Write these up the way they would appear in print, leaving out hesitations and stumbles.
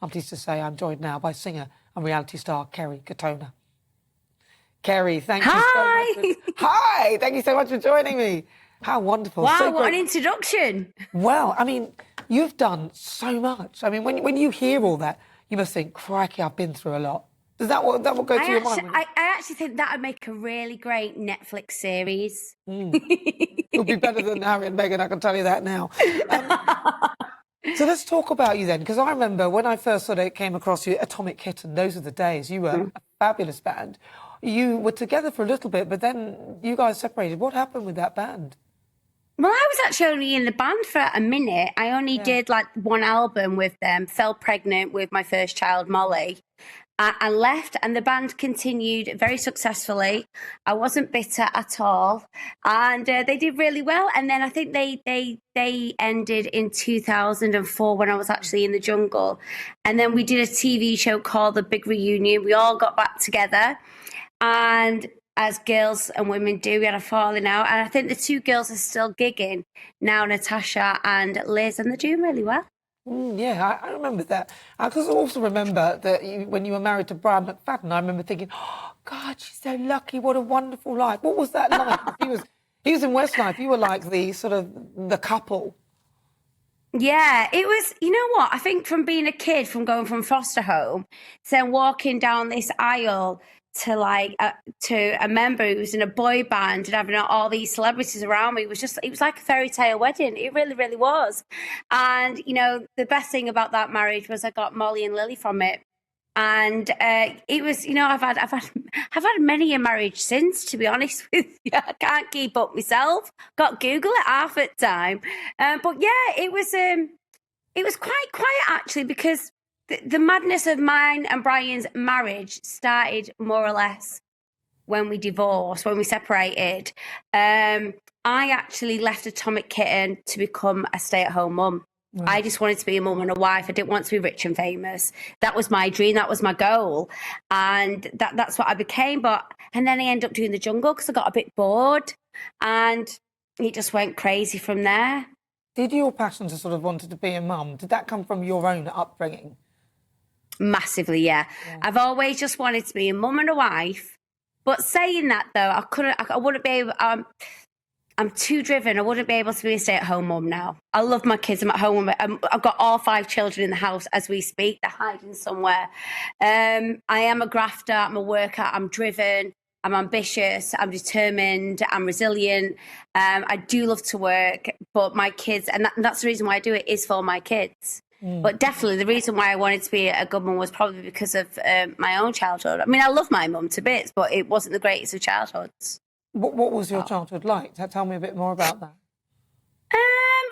I'm pleased to say I'm joined now by singer and reality star Kerry Katona. Kerry, thank you so much. Hi, thank you so much for joining me. How wonderful. Wow, so what an introduction. Well, I mean, you've done so much. I mean, when you hear all that, you must think, crikey, I've been through a lot. Does that what go through your mind? I actually think that would make a really great Netflix series. It'll be better than Harry and Meghan, I can tell you that now. So let's talk about you then, because I remember when I first sort of came across you, Atomic Kitten, those are the days. You were a fabulous band. You were together for a little bit, but then you guys separated. What happened with that band? Well, I was actually only in the band for a minute. I only did like one album with them, fell pregnant with my first child, Molly. I left and the band continued very successfully. I wasn't bitter at all, and they did really well. And then I think they ended in 2004 when I was actually in the jungle. And then we did a TV show called The Big Reunion. We all got back together, and as girls and women do, we had a falling out. And I think the two girls are still gigging now, Natasha and Liz, and they're doing really well. Yeah, I remember that. I also remember that when you were married to Brian McFadden, I remember thinking, oh, God, she's so lucky. What a wonderful life. What was that like? he was in Westlife. You were like the couple. Yeah, it was, you know what? I think from being a kid, from going from foster home, to then walking down this aisle to a member who was in a boy band and having all these celebrities around me, it was like a fairy tale wedding. It really, really was. And, you know, the best thing about that marriage was I got Molly and Lily from it. And it was, you know, I've had many a marriage since, to be honest with you. I can't keep up myself. Got Google it half at time. But yeah, it was quite quiet actually, because the madness of mine and Brian's marriage started more or less when we divorced, when we separated. I actually left Atomic Kitten to become a stay-at-home mum. Right. I just wanted to be a mum and a wife. I didn't want to be rich and famous. That was my dream. That was my goal. And that's what I became. And then I ended up doing the jungle because I got a bit bored. And it just went crazy from there. Did your passion to sort of wanted to be a mum, did that come from your own upbringing? Massively, yeah. I've always just wanted to be a mum and a wife. But saying that, though, I wouldn't be able... I'm too driven. I wouldn't be able to be a stay-at-home mum now. I love my kids. I'm at home. I've got all 5 children in the house as we speak. They're hiding somewhere. I am a grafter. I'm a worker. I'm driven. I'm ambitious. I'm determined. I'm resilient. I do love to work. But my kids, and that's the reason why I do it, is for my kids. But definitely the reason why I wanted to be a good mum was probably because of my own childhood. I mean, I love my mum to bits, but it wasn't the greatest of childhoods. What was your childhood like? Tell me a bit more about that.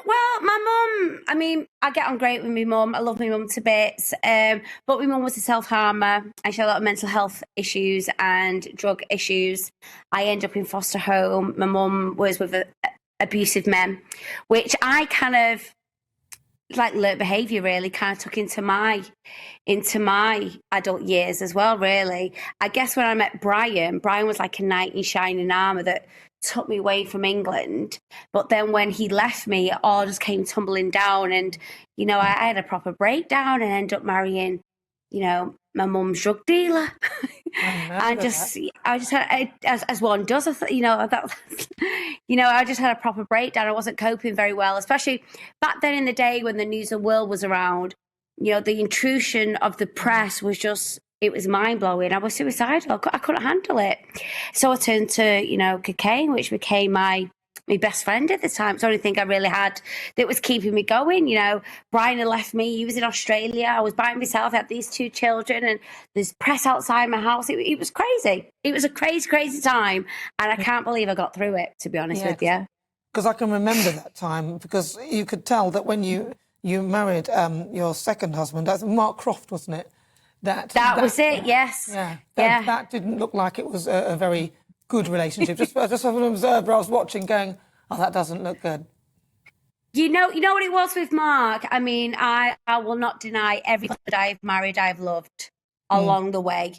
Well, my mum, I mean, I get on great with my mum. I love my mum to bits. But my mum was a self-harmer. I had a lot of mental health issues and drug issues. I ended up in foster home. My mum was with abusive men, which I kind of, like learnt behaviour really kind of took into my adult years as well, really. I guess when I met Brian was like a knight in shining armour that took me away from England. But then when he left me, it all just came tumbling down. And, you know, I had a proper breakdown and ended up marrying, you know, my mum's drug dealer. I just had, as one does, I just had a proper breakdown. I wasn't coping very well, especially back then in the day when the News of the World was around. You know, the intrusion of the press was just, it was mind-blowing. I was suicidal. I couldn't handle it. So I turned to, you know, cocaine, which became my best friend at the time. It's the only thing I really had that was keeping me going. You know, Brian had left me. He was in Australia. I was by myself. I had these 2 children and there's press outside my house. It was crazy. It was a crazy, crazy time. And I can't believe I got through it, to be honest with you. Because I can remember that time, because you could tell that when you married your second husband, that's Mark Croft, wasn't it? That was it, yes. Yeah. That didn't look like it was a very good relationship. Just as an observer, I was watching going, oh, that doesn't look good. You know what it was with Mark? I mean, I will not deny everything that I've married, I've loved along the way.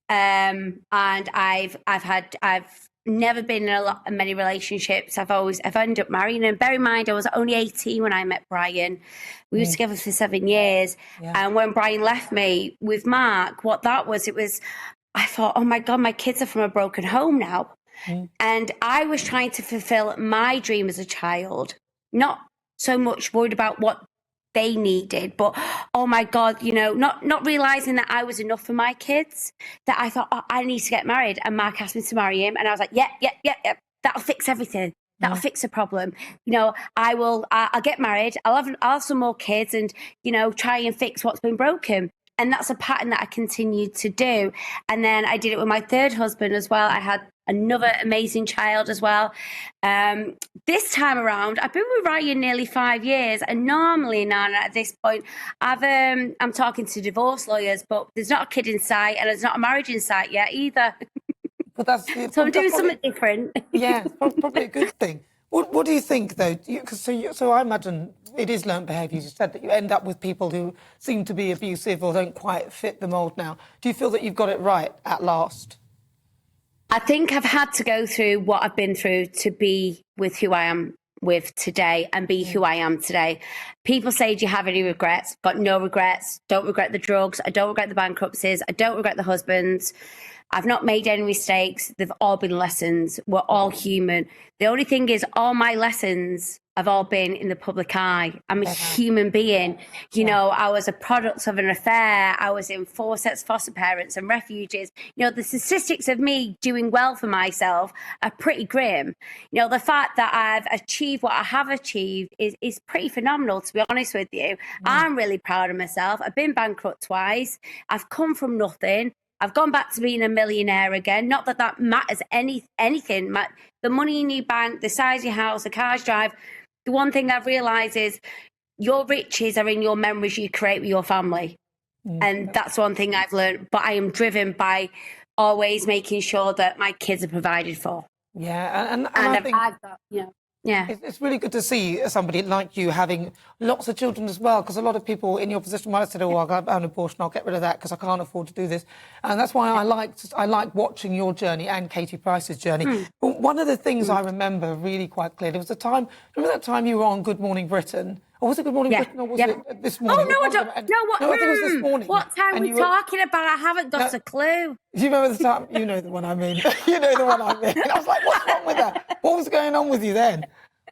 And I've never been in many relationships. I've ended up marrying, and bear in mind, I was only 18 when I met Brian. We were together for 7 years. And when Brian left me with Mark, I thought, oh my God, my kids are from a broken home now. And I was trying to fulfill my dream as a child, not so much worried about what they needed, but oh my God, not realizing that I was enough for my kids, that I thought, oh, I need to get married. And Mark asked me to marry him. And I was like, yeah, that'll fix everything. That'll fix the problem. I'll get married. I'll have some more kids and, try and fix what's been broken. And that's a pattern that I continued to do. And then I did it with my third husband as well. I had another amazing child as well. This time around, I've been with Ryan nearly 5 years. And normally now at this point, I'm talking to divorce lawyers, but there's not a kid in sight and there's not a marriage in sight yet either. But so I'm doing something different. Yeah, probably a good thing. What do you think, though? So I imagine it is learned behaviour. You said that you end up with people who seem to be abusive or don't quite fit the mould now. Do you feel that you've got it right at last? I think I've had to go through what I've been through to be with who I am with today and be who I am today. People say, do you have any regrets? Got no regrets. Don't regret the drugs. I don't regret the bankruptcies. I don't regret the husbands. I've not made any mistakes. They've all been lessons. We're all human. The only thing is, all my lessons have all been in the public eye. I'm a human being. I was a product of an affair. I was in 4 sets of foster parents and refuges. The statistics of me doing well for myself are pretty grim. The fact that I've achieved what I have achieved is pretty phenomenal, to be honest with you. I'm really proud of myself. I've been bankrupt twice. I've come from nothing. I've gone back to being a millionaire again. Not that matters anything. The money in your bank, the size of your house, the cars you drive. The one thing I've realised is your riches are in your memories you create with your family. And that's one thing I've learned. But I am driven by always making sure that my kids are provided for. Yeah, and I think... Yeah. It's really good to see somebody like you having lots of children as well, because a lot of people in your position might have said, oh, I'll have an abortion, I'll get rid of that because I can't afford to do this. And that's why I like watching your journey and Katie Price's journey. But one of the things I remember really quite clearly was remember that time you were on Good Morning Britain? Or was it Good Morning Britain or was it This Morning? Oh, no, I don't. I think it was This Morning. What time are we talking about? I haven't got a clue. Do you remember the time? You know the one I mean. You know the one I mean. I was like, what's wrong with that? What was going on with you then?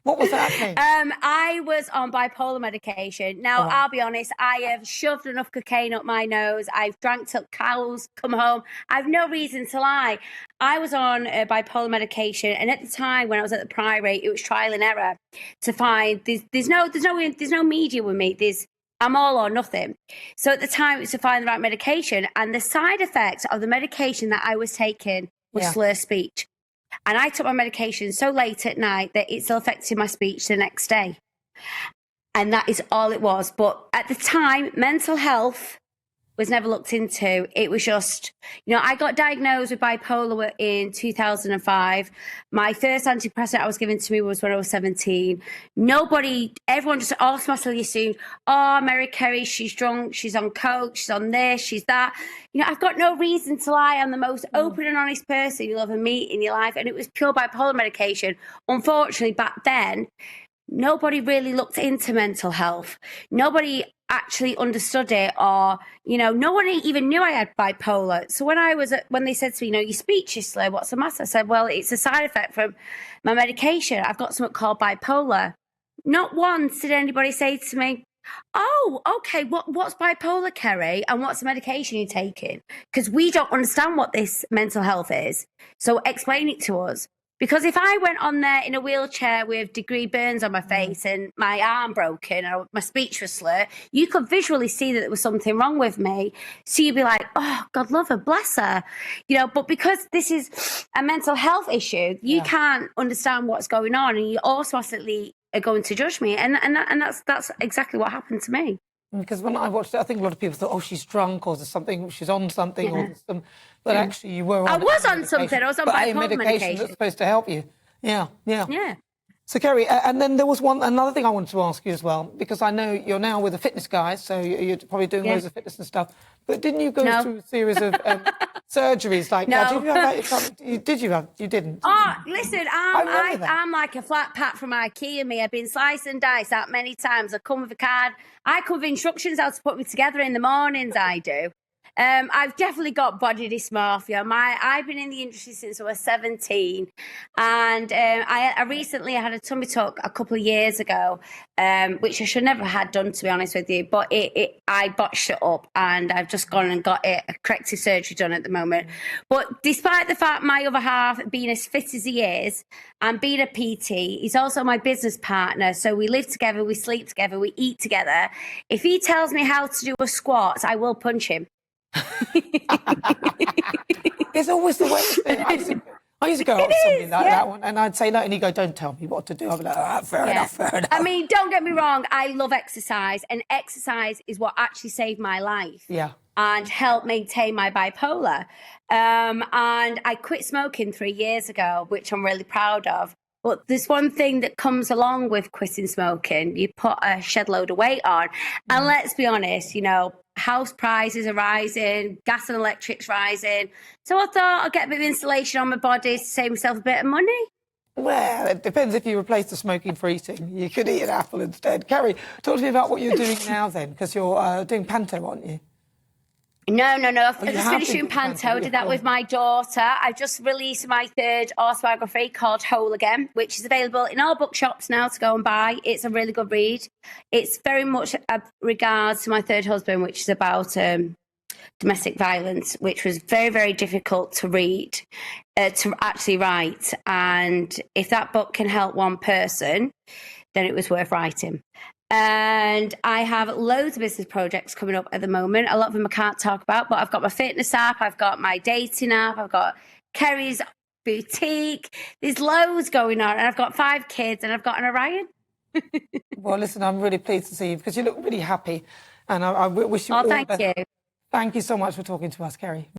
What was happening? I was on bipolar medication. Now, I'll be honest, I have shoved enough cocaine up my nose. I've drank till cows come home. I've no reason to lie. I was on bipolar medication, and at the time when I was at the Priory, it was trial and error to find there's no media with me. I'm all or nothing. So at the time, it was to find the right medication, and the side effects of the medication that I was taking was slur speech. And I took my medication so late at night that it still affected my speech the next day. And that is all it was. But at the time, mental health was never looked into. It was just, I got diagnosed with bipolar in 2005. My first antidepressant I was given to me was when I was 17. Everyone just automatically assumed, oh, Mary Kerry, she's drunk, she's on coke, she's on this, she's that. I've got no reason to lie. I'm the most open and honest person you'll ever meet in your life. And it was pure bipolar medication. Unfortunately, back then, nobody really looked into mental health. Nobody actually understood it, or no one even knew I had bipolar. So when they said to me, your speech is slow, what's the matter? I said, well, it's a side effect from my medication. I've got something called bipolar. Not once did anybody say to me, oh, okay, what's bipolar, Kerry, and what's the medication you're taking? Because we don't understand what this mental health is, so explain it to us. Because if I went on there in a wheelchair with degree burns on my face and my arm broken or my speech was slurred, you could visually see that there was something wrong with me. So you'd be like, oh, God love her, bless her. But because this is a mental health issue, you can't understand what's going on, and you automatically are going to judge me. And that's exactly what happened to me. Because when I watched it, I think a lot of people thought, oh, she's drunk, or there's something, she's on something, or there's some... But actually, you were on... I was on something. I was on bipolar medication. That's supposed to help you. Yeah. So, Kerry, and then there was another thing I wanted to ask you as well, because I know you're now with a fitness guy, so you're probably doing loads of fitness and stuff. But didn't you go through a series of surgeries like No. that. Did you have that? Did you have? You didn't. Oh, listen, I'm like a flat pat from IKEA. Me, I've been sliced and diced that many times. I come with a card. I come with instructions how to put me together in the mornings. I do. I've definitely got body dysmorphia. I've been in the industry since I was 17, and I recently had a tummy tuck a couple of years ago, which I should never have had done, to be honest with you. But I botched it up, and I've just gone and got a corrective surgery done at the moment. But despite the fact my other half being as fit as he is and being a PT, he's also my business partner. So we live together, we sleep together, we eat together. If he tells me how to do a squat, I will punch him. It's always the way. I used to go up with something like that one, and I'd say that, and he'd go, "Don't tell me what to do." I'd be like, fair enough, fair enough. I mean, don't get me wrong, I love exercise, and exercise is what actually saved my life. Yeah. And helped maintain my bipolar. And I quit smoking 3 years ago, which I'm really proud of. But there's one thing that comes along with quitting smoking. You put a shed load of weight on. And let's be honest, house prices are rising, gas and electric's rising. So I thought I'd get a bit of insulation on my body to save myself a bit of money. Well, it depends if you replace the smoking for eating. You could eat an apple instead. Kerry, talk to me about what you're doing now then, because you're doing panto, aren't you? No. I've just finished doing panto. I did that with my daughter. I've just released my third autobiography called Whole Again, which is available in all bookshops now to go and buy. It's a really good read. It's very much regards to my third husband, which is about domestic violence, which was very, very difficult to read, to actually write. And if that book can help one person, then it was worth writing. And I have loads of business projects coming up at the moment. A lot of them I can't talk about, but I've got my fitness app, I've got my dating app, I've got Kerry's boutique. There's loads going on, and I've got 5 kids, and I've got an Orion. Well, listen, I'm really pleased to see you because you look really happy, and I wish you all the best. Thank you. Thank you so much for talking to us, Kerry.